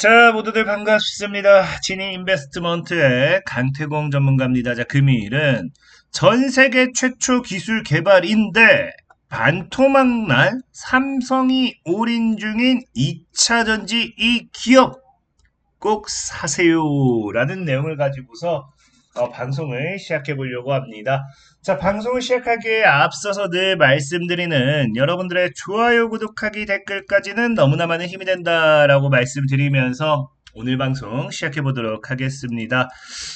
자, 모두들 반갑습니다. 지니 인베스트먼트의 강태공 전문가입니다. 자, 금일은 전 세계 최초 기술 개발인데 반토막 날 삼성이 올인 중인 2차 전지 이 기업 꼭 사세요라는 내용을 가지고서 방송을 시작해 보려고 합니다. 자, 방송을 시작하기에 앞서서 늘 말씀드리는 여러분들의 좋아요, 구독하기, 댓글까지는 너무나 많은 힘이 된다라고 말씀드리면서 오늘 방송 시작해 보도록 하겠습니다.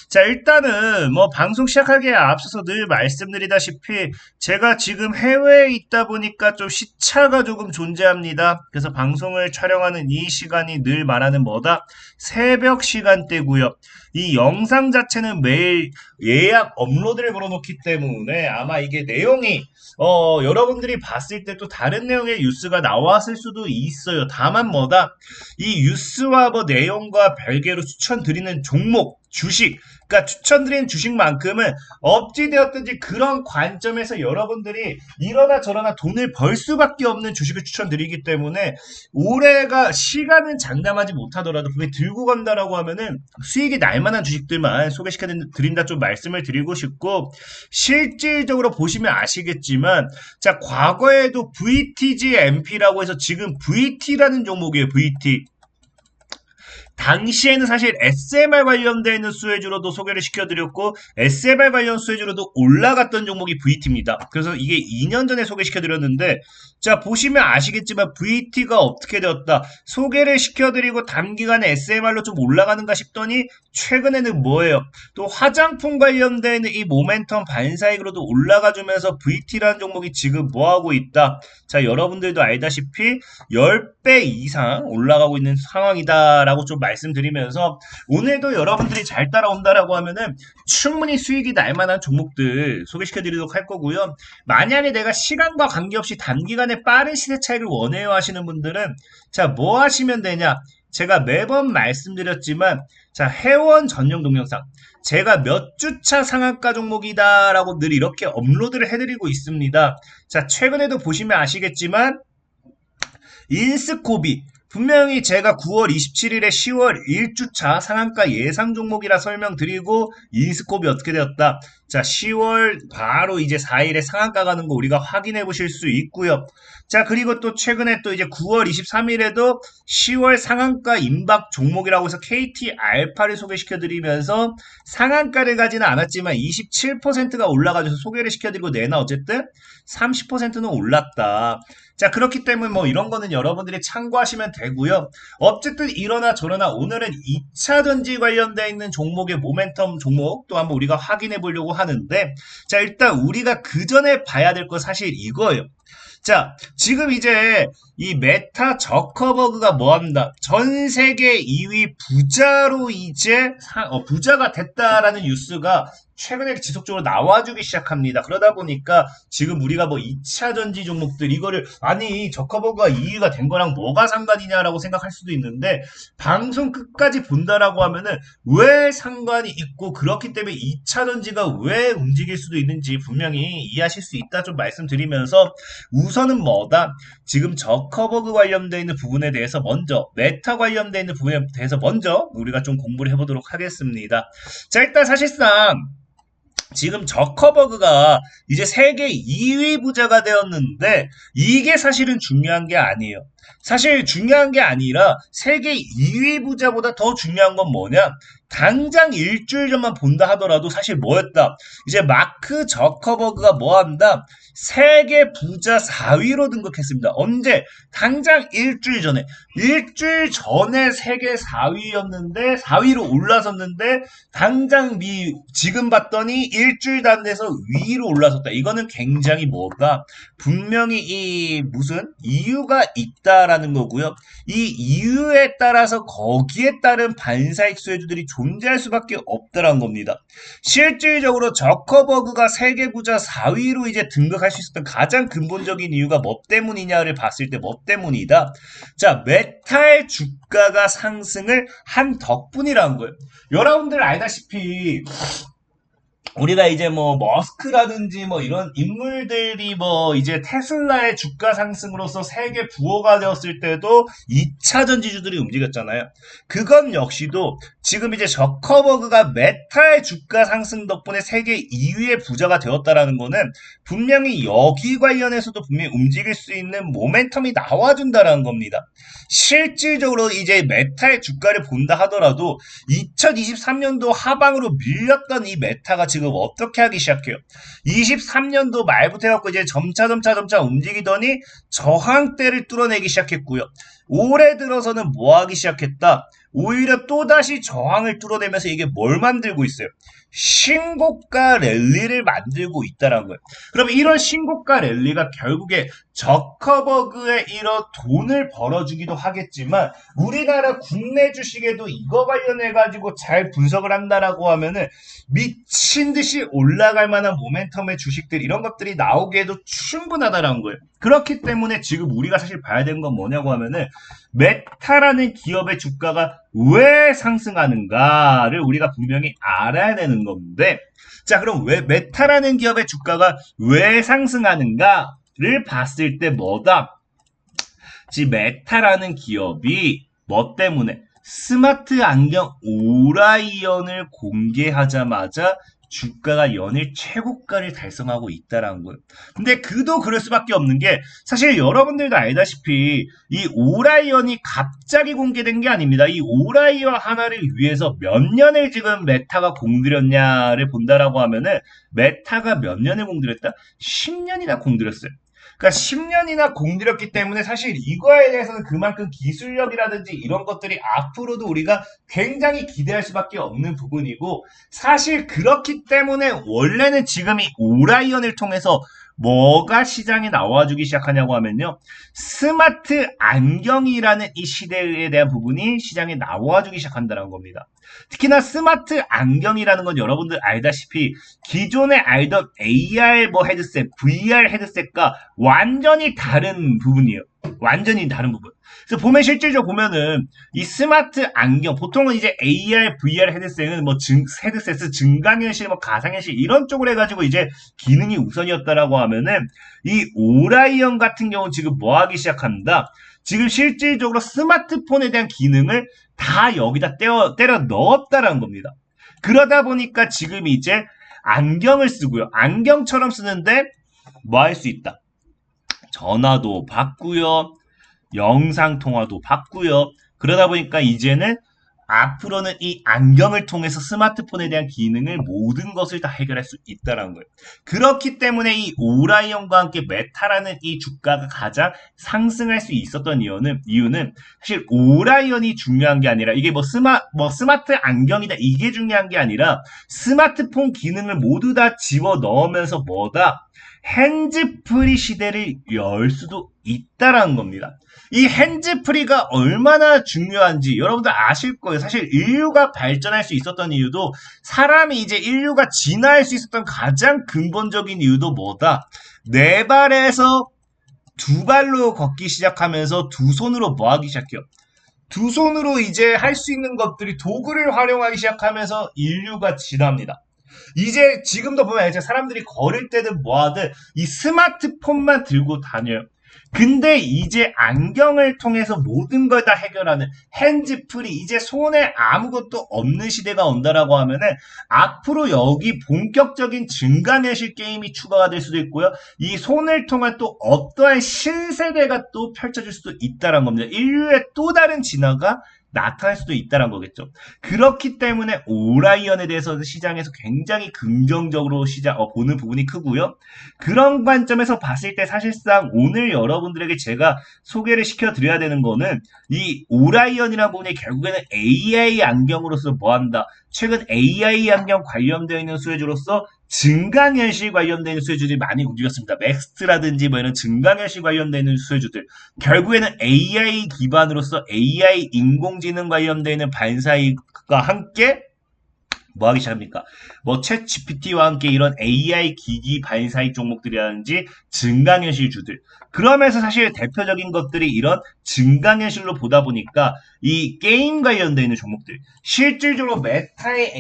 자, 일단은 뭐 방송 시작하기에 앞서서 늘 말씀드리다시피 제가 지금 해외에 있다 보니까 좀 시차가 조금 존재합니다. 그래서 방송을 촬영하는 이 시간이 늘 말하는 뭐다? 새벽 시간대고요. 이 영상 자체는 매일 예약 업로드를 걸어놓기 때문에 아마 이게 내용이 여러분들이 봤을 때 또 다른 내용의 뉴스가 나왔을 수도 있어요. 다만 뭐다? 이 뉴스와 뭐 내용과 별개로 추천드리는 종목, 주식, 그러니까 추천드리는 주식만큼은 어찌되었든지 그런 관점에서 여러분들이 이러나 저러나 돈을 벌 수밖에 없는 주식을 추천드리기 때문에 올해가 시간은 장담하지 못하더라도 그게 들고 간다라고 하면은 수익이 날 만한 주식들만 소개시켜 드린다 좀 말씀을 드리고 싶고, 실질적으로 보시면 아시겠지만 자, 과거에도 VTGMP라고 해서 지금 VT라는 종목이에요. VT. 당시에는 사실 SMR 관련되어 있는 수혜주로도 소개를 시켜드렸고 SMR 관련 수혜주로도 올라갔던 종목이 VT입니다. 그래서 이게 2년 전에 소개시켜드렸는데, 자, 보시면 아시겠지만 VT가 어떻게 되었다. 소개를 시켜드리고 단기간에 SMR로 좀 올라가는가 싶더니 최근에는 뭐예요? 또 화장품 관련되어 있는 이 모멘텀 반사익으로도 올라가주면서 VT라는 종목이 지금 뭐하고 있다. 자, 여러분들도 알다시피 10배 이상 올라가고 있는 상황이다라고 좀 말씀드리면서 오늘도 여러분들이 잘 따라온다라고 하면은 충분히 수익이 날 만한 종목들 소개시켜 드리도록 할 거고요. 만약에 내가 시간과 관계없이 단기간에 빠른 시세 차익을 원해요 하시는 분들은 자, 뭐 하시면 되냐? 제가 매번 말씀드렸지만 자, 회원 전용 동영상 제가 몇 주차 상한가 종목이다라고 늘 이렇게 업로드를 해드리고 있습니다. 자, 최근에도 보시면 아시겠지만 인스코비 분명히 제가 9월 27일에 10월 1주차 상한가 예상 종목이라 설명드리고 인스코비 어떻게 되었다. 자, 10월 바로 이제 4일에 상한가 가는 거 우리가 확인해 보실 수 있고요. 자, 그리고 또 최근에 또 이제 9월 23일에도 10월 상한가 임박 종목이라고 해서 KT 알파를 소개시켜 드리면서 상한가를 가지는 않았지만 27%가 올라가줘서 소개를 시켜드리고 내나 어쨌든 30%는 올랐다. 자, 그렇기 때문에 뭐 이런 거는 여러분들이 참고하시면 되고요. 어쨌든 이러나 저러나 오늘은 2차 전지 관련되어 있는 종목의 모멘텀 종목 또 한번 우리가 확인해 보려고 하는데, 자, 일단 우리가 그 전에 봐야 될 거 사실 이거예요. 자, 지금 이제 이 메타 저커버그가 뭐한다? 전 세계 2위 부자로 이제 부자가 됐다라는 뉴스가 최근에 지속적으로 나와주기 시작합니다. 그러다 보니까 지금 우리가 뭐 2차 전지 종목들 이거를 아니 저커버그가 2위가 된 거랑 뭐가 상관이냐라고 생각할 수도 있는데, 방송 끝까지 본다라고 하면은 왜 상관이 있고 그렇기 때문에 2차 전지가 왜 움직일 수도 있는지 분명히 이해하실 수 있다 좀 말씀드리면서, 우선은 뭐다? 지금 저커버그 관련되어 있는 부분에 대해서 먼저 메타 관련되어 있는 부분에 대해서 먼저 우리가 좀 공부를 해보도록 하겠습니다. 자, 일단 사실상 지금 저커버그가 이제 세계 2위 부자가 되었는데 이게 사실은 중요한 게 아니에요. 사실 중요한 게 아니라 세계 2위 부자보다 더 중요한 건 뭐냐? 당장 일주일 전만 본다 하더라도 사실 뭐였다? 이제 마크 저커버그가 뭐한다? 세계 부자 4위로 등극했습니다. 언제? 당장 일주일 전에. 일주일 전에 세계 4위였는데 4위로 올라섰는데 당장 지금 봤더니 일주일도 안 돼서 위로 올라섰다. 이거는 굉장히 뭐다? 분명히 이 무슨 이유가 있다라는 거고요. 이 이유에 따라서 거기에 따른 반사익 수혜주들이 존재할 수밖에 없다라는 겁니다. 실질적으로 저커버그가 세계 부자 4위로 이제 등극할 수 있었던 가장 근본적인 이유가 뭐 때문이냐를 봤을 때 뭐 때문이다. 자, 메타의 주가가 상승을 한 덕분이라는 거예요. 여러분들 알다시피 우리가 이제 뭐 머스크라든지 뭐 이런 인물들이 뭐 이제 테슬라의 주가 상승으로서 세계 부호가 되었을 때도 2차 전지주들이 움직였잖아요. 그건 역시도 지금 이제 저커버그가 메타의 주가 상승 덕분에 세계 2위의 부자가 되었다라는 거는 분명히 여기 관련해서도 분명히 움직일 수 있는 모멘텀이 나와준다라는 겁니다. 실질적으로 이제 메타의 주가를 본다 하더라도 2023년도 하방으로 밀렸던 이 메타가 지금 어떻게 하기 시작해요? 23년도 말부터 해갖고 이제 점차 움직이더니 저항대를 뚫어내기 시작했고요. 올해 들어서는 뭐 하기 시작했다? 오히려 또다시 저항을 뚫어내면서 이게 뭘 만들고 있어요? 신고가 랠리를 만들고 있다는 거예요. 그럼 이런 신고가 랠리가 결국에 저커버그에 이런 돈을 벌어주기도 하겠지만 우리나라 국내 주식에도 이거 관련해가지고 잘 분석을 한다라고 하면은 미친 듯이 올라갈 만한 모멘텀의 주식들 이런 것들이 나오기에도 충분하다라는 거예요. 그렇기 때문에 지금 우리가 사실 봐야 되는 건 뭐냐고 하면은 메타라는 기업의 주가가 왜 상승하는가를 우리가 분명히 알아야 되는 건데 자 그럼 왜 메타라는 기업의 주가가 왜 상승하는가를 봤을 때 뭐다? 지금 메타라는 기업이 뭐 때문에 스마트 안경 오라이언을 공개하자마자 주가가 연일 최고가를 달성하고 있다라는 거예요. 근데 그도 그럴 수밖에 없는 게 사실 여러분들도 알다시피 이 오라이언이 갑자기 공개된 게 아닙니다. 이 오라이언 하나를 위해서 몇 년을 지금 메타가 공들였냐를 본다라고 하면은 메타가 몇 년을 공들였다? 10년이나 공들였어요. 그러니까 10년이나 공들였기 때문에 사실 이거에 대해서는 그만큼 기술력이라든지 이런 것들이 앞으로도 우리가 굉장히 기대할 수밖에 없는 부분이고 사실 그렇기 때문에 원래는 지금 이 오라이언을 통해서 뭐가 시장에 나와주기 시작하냐고 하면요. 스마트 안경이라는 이 시대에 대한 부분이 시장에 나와주기 시작한다는 겁니다. 특히나 스마트 안경이라는 건 여러분들 알다시피 기존에 알던 AR 뭐 헤드셋, VR 헤드셋과 완전히 다른 부분이에요. 완전히 다른 부분. 그래서 보면 실질적으로 보면은 이 스마트 안경 보통은 이제 AR, VR 헤드셋은 뭐 헤드셋 증강현실, 뭐 가상현실 이런 쪽으로 해가지고 이제 기능이 우선이었다라고 하면은 이 오라이언 같은 경우는 지금 뭐 하기 시작한다? 지금 실질적으로 스마트폰에 대한 기능을 다 여기다 때려 넣었다라는 겁니다. 그러다 보니까 지금 이제 안경을 쓰고요. 안경처럼 쓰는데 뭐 할 수 있다? 전화도 받고요. 영상통화도 받고요. 그러다 보니까 이제는 앞으로는 이 안경을 통해서 스마트폰에 대한 기능을 모든 것을 다 해결할 수 있다는 거예요. 그렇기 때문에 이 오라이언과 함께 메타라는 이 주가가 가장 상승할 수 있었던 이유는 사실 오라이언이 중요한 게 아니라 이게 뭐 스마트 안경이다 이게 중요한 게 아니라 스마트폰 기능을 모두 다 집어 넣으면서 뭐다? 핸즈프리 시대를 열 수도 있다라는 겁니다. 이 핸즈프리가 얼마나 중요한지 여러분들 아실 거예요. 사실 인류가 발전할 수 있었던 이유도 사람이 이제 인류가 진화할 수 있었던 가장 근본적인 이유도 뭐다? 네 발에서 두 발로 걷기 시작하면서 두 손으로 뭐 하기 시작해요? 두 손으로 이제 할 수 있는 것들이 도구를 활용하기 시작하면서 인류가 진화합니다. 이제 지금도 보면 이제 사람들이 걸을 때든 뭐하든 이 스마트폰만 들고 다녀요. 근데 이제 안경을 통해서 모든 걸 다 해결하는 핸즈프리 이제 손에 아무것도 없는 시대가 온다라고 하면은 앞으로 여기 본격적인 증강현실 게임이 추가가 될 수도 있고요. 이 손을 통한 또 어떠한 신세대가 또 펼쳐질 수도 있다는 겁니다. 인류의 또 다른 진화가 나타날 수도 있다는 거겠죠. 그렇기 때문에 오라이언에 대해서는 시장에서 굉장히 긍정적으로 보는 부분이 크고요. 그런 관점에서 봤을 때 사실상 오늘 여러분들에게 제가 소개를 시켜드려야 되는 거는 이 오라이언이라는 부분이 결국에는 AI 안경으로서 뭐한다. 최근 AI 안경 관련되어 있는 수혜주로서 증강현실 관련되어 있는 수혜주들이 많이 움직였습니다. 맥스트라든지 뭐 이런 증강현실 관련되어 있는 수혜주들. 결국에는 AI 기반으로서 AI 인공지능 관련되어 있는 반사이익과 함께 뭐 하기 시작합니까? 뭐 챗 GPT와 함께 이런 AI 기기 반사이익 종목들이라든지 증강현실주들. 그러면서 사실 대표적인 것들이 이런 증강현실로 보다 보니까 이 게임 관련되어 있는 종목들. 실질적으로 메타의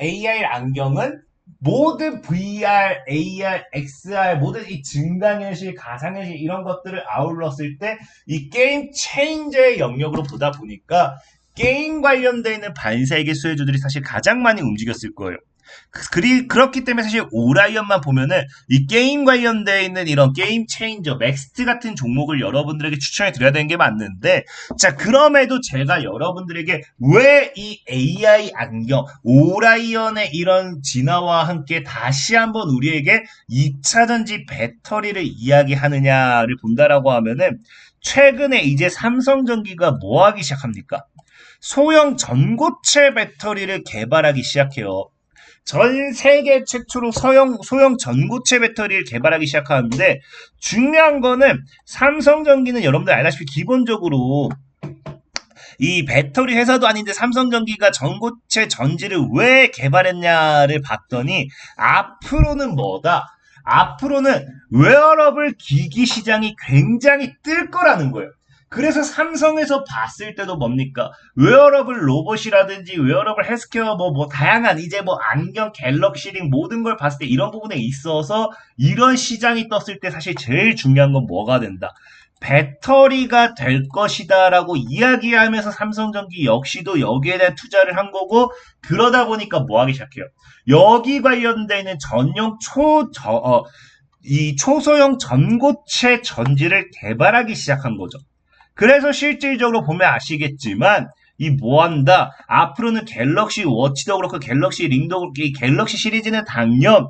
AI 안경은 모든 VR, AR, XR, 모든 이 증강현실, 가상현실 이런 것들을 아울렀을 때 이 게임 체인저의 영역으로 보다 보니까 게임 관련되어 있는 반사이기 수혜주들이 사실 가장 많이 움직였을 거예요. 그렇기 때문에 사실 오라이언만 보면은 이 게임 관련되어 있는 이런 게임 체인저, 맥스트 같은 종목을 여러분들에게 추천해 드려야 되는 게 맞는데, 자, 그럼에도 제가 여러분들에게 왜 이 AI 안경, 오라이언의 이런 진화와 함께 다시 한번 우리에게 2차전지 배터리를 이야기하느냐를 본다라고 하면은, 최근에 이제 삼성전기가 뭐 하기 시작합니까? 소형 전고체 배터리를 개발하기 시작해요. 전 세계 최초로 소형 전고체 배터리를 개발하기 시작하는데, 중요한 거는 삼성전기는 여러분들 알다시피 기본적으로 이 배터리 회사도 아닌데 삼성전기가 전고체 전지를 왜 개발했냐를 봤더니, 앞으로는 뭐다? 앞으로는 웨어러블 기기 시장이 굉장히 뜰 거라는 거예요. 그래서 삼성에서 봤을 때도 뭡니까? 웨어러블 로봇이라든지 웨어러블 헬스케어 다양한 이제 안경, 갤럭시링 모든 걸 봤을 때 이런 부분에 있어서 이런 시장이 떴을 때 사실 제일 중요한 건 뭐가 된다? 배터리가 될 것이다라고 이야기하면서 삼성전기 역시도 여기에 대한 투자를 한 거고, 그러다 보니까 뭐 하기 시작해요? 여기 관련되는 전용 이 초소형 전고체 전지를 개발하기 시작한 거죠. 그래서 실질적으로 보면 아시겠지만 이 뭐한다? 앞으로는 갤럭시 워치도 그렇고 갤럭시 링도 그렇고 이 갤럭시 시리즈는 당연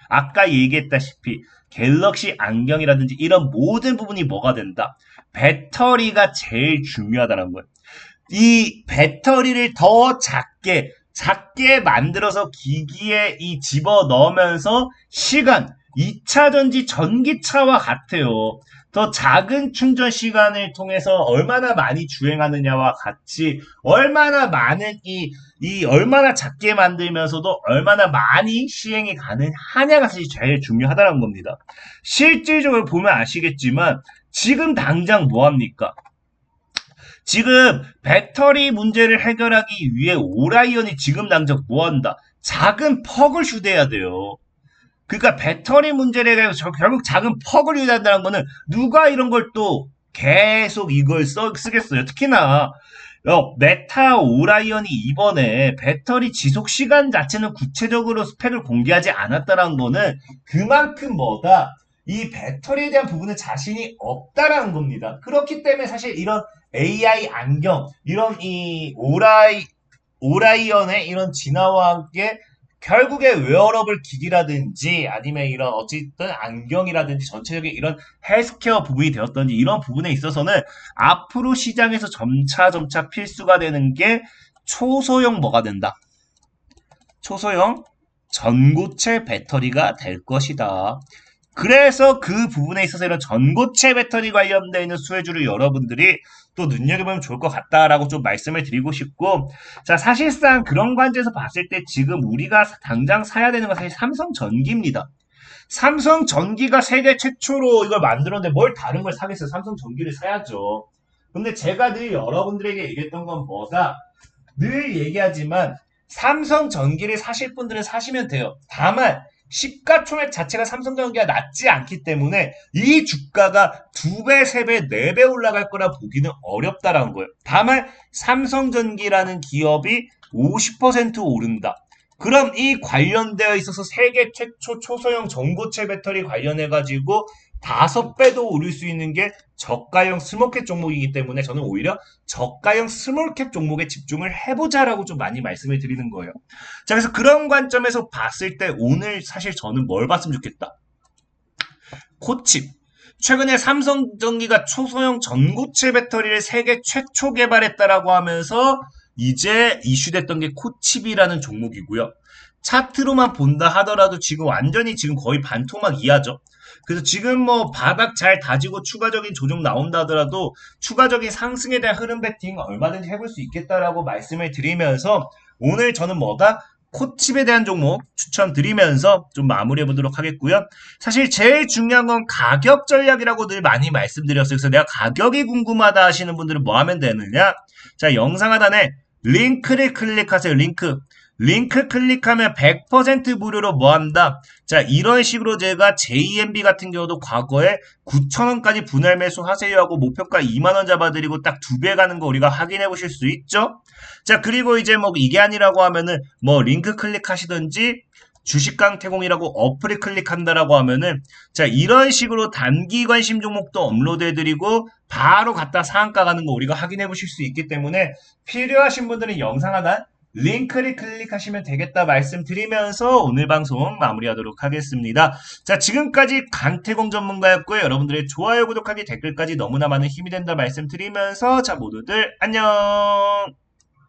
아까 얘기했다시피 갤럭시 안경이라든지 이런 모든 부분이 뭐가 된다? 배터리가 제일 중요하다는 거예요. 이 배터리를 더 작게 만들어서 기기에 집어 넣으면서 시간, 2차전지 전기차와 같아요. 더 작은 충전 시간을 통해서 얼마나 많이 주행하느냐와 같이 얼마나 많은 얼마나 작게 만들면서도 얼마나 많이 시행이 가능하냐가 사실 제일 중요하다는 겁니다. 실질적으로 보면 아시겠지만 지금 당장 뭐합니까? 지금 배터리 문제를 해결하기 위해 오라이언이 지금 당장 뭐한다? 작은 퍽을 휴대해야 돼요. 그러니까 배터리 문제를 해서 결국 작은 퍽을 유지한다는 거는 누가 이런 걸 또 계속 이걸 쓰겠어요. 특히나 메타 오라이언이 이번에 배터리 지속 시간 자체는 구체적으로 스펙을 공개하지 않았다는 거는 그만큼 뭐다? 이 배터리에 대한 부분은 자신이 없다라는 겁니다. 그렇기 때문에 사실 이런 AI 안경, 이런 오라이언의 이런 진화와 함께 결국에 웨어러블 기기라든지 아니면 이런 어쨌든 안경이라든지 전체적인 이런 헬스케어 부분이 되었던지 이런 부분에 있어서는 앞으로 시장에서 점차 필수가 되는 게 초소형 뭐가 된다? 초소형 전고체 배터리가 될 것이다. 그래서 그 부분에 있어서 이런 전고체 배터리 관련되어 있는 수혜주를 여러분들이 또 눈여겨보면 좋을 것 같다라고 좀 말씀을 드리고 싶고, 자, 사실상 그런 관점에서 봤을 때 지금 우리가 당장 사야 되는 건 사실 삼성전기입니다. 삼성전기가 세계 최초로 이걸 만들었는데 뭘 다른 걸 사겠어요? 삼성전기를 사야죠. 근데 제가 늘 여러분들에게 얘기했던 건 뭐다? 늘 얘기하지만 삼성전기를 사실 분들은 사시면 돼요. 다만 시가총액 자체가 삼성전기가 낮지 않기 때문에 이 주가가 2배, 3배, 4배 올라갈 거라 보기는 어렵다라는 거예요. 다만 삼성전기라는 기업이 50% 오른다. 그럼 이 관련되어 있어서 세계 최초 초소형 전고체 배터리 관련해가지고 5배도 오를 수 있는 게 저가형 스몰캡 종목이기 때문에 저는 오히려 저가형 스몰캡 종목에 집중을 해보자라고 좀 많이 말씀을 드리는 거예요. 자, 그래서 그런 관점에서 봤을 때 오늘 사실 저는 뭘 봤으면 좋겠다. 코칩. 최근에 삼성전기가 초소형 전고체 배터리를 세계 최초 개발했다라고 하면서 이제 이슈됐던 게 코칩이라는 종목이고요. 차트로만 본다 하더라도 지금 완전히 지금 거의 반토막 이하죠. 그래서 지금 바닥 잘 다지고 추가적인 조정 나온다 하더라도 추가적인 상승에 대한 흐름 베팅 얼마든지 해볼 수 있겠다라고 말씀을 드리면서 오늘 저는 뭐다? 코칩에 대한 종목 추천드리면서 좀 마무리해 보도록 하겠고요. 사실 제일 중요한 건 가격 전략이라고 늘 많이 말씀드렸어요. 그래서 내가 가격이 궁금하다 하시는 분들은 뭐 하면 되느냐? 자, 영상 하단에 링크를 클릭하세요. 링크. 링크 클릭하면 100% 무료로 뭐 한다? 자, 이런 식으로 제가 JMB 같은 경우도 과거에 9,000원까지 분할 매수 하세요 하고 목표가 2만 원 잡아드리고 딱 2배 가는 거 우리가 확인해 보실 수 있죠? 자, 그리고 이제 뭐 이게 아니라고 하면은 뭐 링크 클릭하시든지 주식 강태공이라고 어플을 클릭한다라고 하면은 자, 이런 식으로 단기 관심 종목도 업로드해드리고 바로 갖다 상한가 가는 거 우리가 확인해 보실 수 있기 때문에 필요하신 분들은 영상 하나 링크를 클릭하시면 되겠다 말씀드리면서 오늘 방송 마무리하도록 하겠습니다. 자, 지금까지 강태공 전문가였고요. 여러분들의 좋아요, 구독하기, 댓글까지 너무나 많은 힘이 된다 말씀드리면서 자, 모두들 안녕!